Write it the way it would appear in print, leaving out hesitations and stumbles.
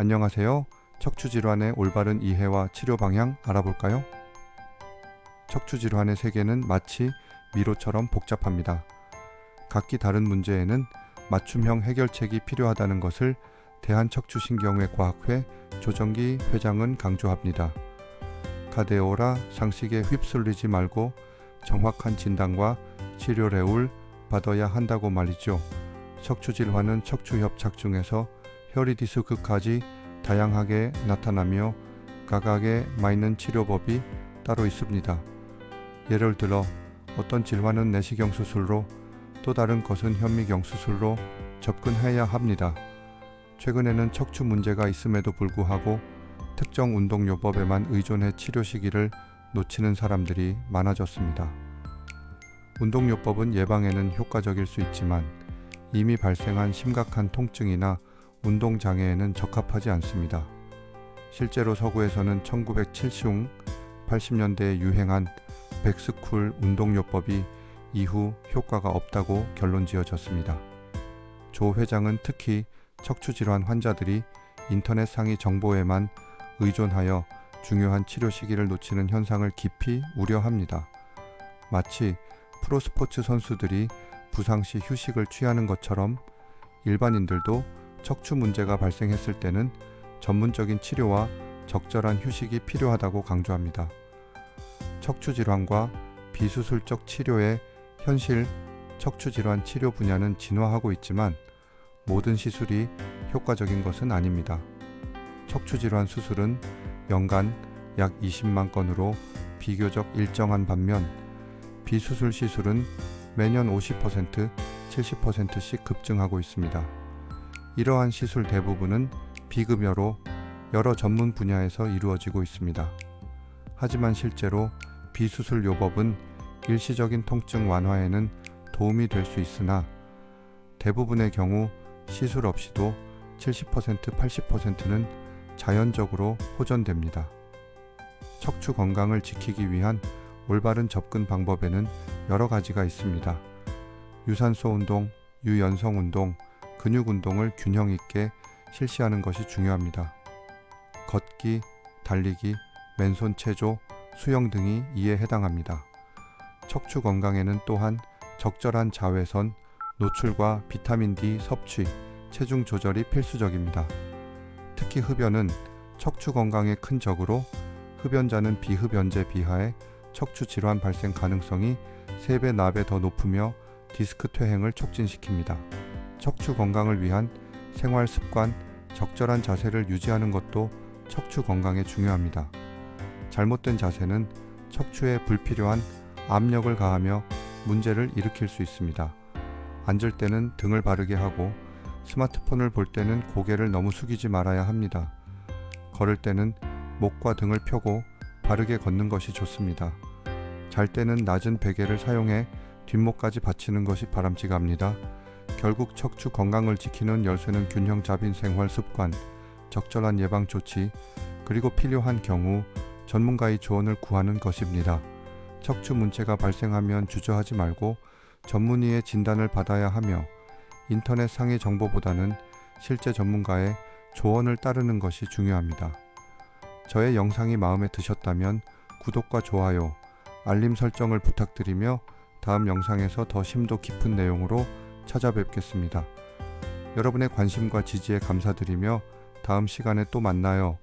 안녕하세요. 척추질환의 올바른 이해와 치료 방향 알아볼까요? 척추질환의 세계는 마치 미로처럼 복잡합니다. 각기 다른 문제에는 맞춤형 해결책이 필요하다는 것을 대한척추신경외과학회 조정기 회장은 강조합니다. 가데오라 상식에 휩쓸리지 말고 정확한 진단과 치료를 받아야 한다고 말이죠. 척추질환은 척추협착 중에서 혈이디스크까지 다양하게 나타나며 각각에 맞는 치료법이 따로 있습니다. 예를 들어 어떤 질환은 내시경 수술로, 또 다른 것은 현미경 수술로 접근해야 합니다. 최근에는 척추 문제가 있음에도 불구하고 특정 운동요법에만 의존해 치료 시기를 놓치는 사람들이 많아졌습니다. 운동요법은 예방에는 효과적일 수 있지만 이미 발생한 심각한 통증이나 운동장애에는 적합하지 않습니다. 실제로 서구에서는 1970, 80년대에 유행한 백스쿨 운동요법이 이후 효과가 없다고 결론 지어졌습니다. 조 회장은 특히 척추질환 환자들이 인터넷 상위 정보에만 의존하여 중요한 치료 시기를 놓치는 현상을 깊이 우려합니다. 마치 프로스포츠 선수들이 부상 시 휴식을 취하는 것처럼 일반인들도 척추 문제가 발생했을 때는 전문적인 치료와 적절한 휴식이 필요하다고 강조합니다. 척추질환과 비수술적 치료의 현실 척추질환 치료 분야는 진화하고 있지만 모든 시술이 효과적인 것은 아닙니다. 척추질환 수술은 연간 약 20만 건으로 비교적 일정한 반면 비수술 시술은 매년 50%, 70%씩 급증하고 있습니다. 이러한 시술 대부분은 비급여로 여러 전문 분야에서 이루어지고 있습니다. 하지만 실제로 비수술 요법은 일시적인 통증 완화에는 도움이 될 수 있으나 대부분의 경우 시술 없이도 70%, 80%는 자연적으로 호전됩니다. 척추 건강을 지키기 위한 올바른 접근 방법에는 여러 가지가 있습니다. 유산소 운동, 유연성 운동, 근육 운동을 균형 있게 실시하는 것이 중요합니다. 걷기, 달리기, 맨손 체조, 수영 등이 이에 해당합니다. 척추 건강에는 또한 적절한 자외선, 노출과 비타민 D 섭취, 체중 조절이 필수적입니다. 특히 흡연은 척추 건강에 큰 적으로 흡연자는 비흡연자에 비하해 척추 질환 발생 가능성이 3배, 4배 더 높으며 디스크 퇴행을 촉진시킵니다. 척추 건강을 위한 생활 습관, 적절한 자세를 유지하는 것도 척추 건강에 중요합니다. 잘못된 자세는 척추에 불필요한 압력을 가하며 문제를 일으킬 수 있습니다. 앉을 때는 등을 바르게 하고 스마트폰을 볼 때는 고개를 너무 숙이지 말아야 합니다. 걸을 때는 목과 등을 펴고 바르게 걷는 것이 좋습니다. 잘 때는 낮은 베개를 사용해 뒷목까지 받치는 것이 바람직합니다. 결국 척추 건강을 지키는 열쇠는 균형 잡힌 생활 습관, 적절한 예방 조치, 그리고 필요한 경우 전문가의 조언을 구하는 것입니다. 척추 문제가 발생하면 주저하지 말고 전문의의 진단을 받아야 하며 인터넷 상위 정보보다는 실제 전문가의 조언을 따르는 것이 중요합니다. 저의 영상이 마음에 드셨다면 구독과 좋아요, 알림 설정을 부탁드리며 다음 영상에서 더 심도 깊은 내용으로 찾아뵙겠습니다. 여러분의 관심과 지지에 감사드리며 다음 시간에 또 만나요.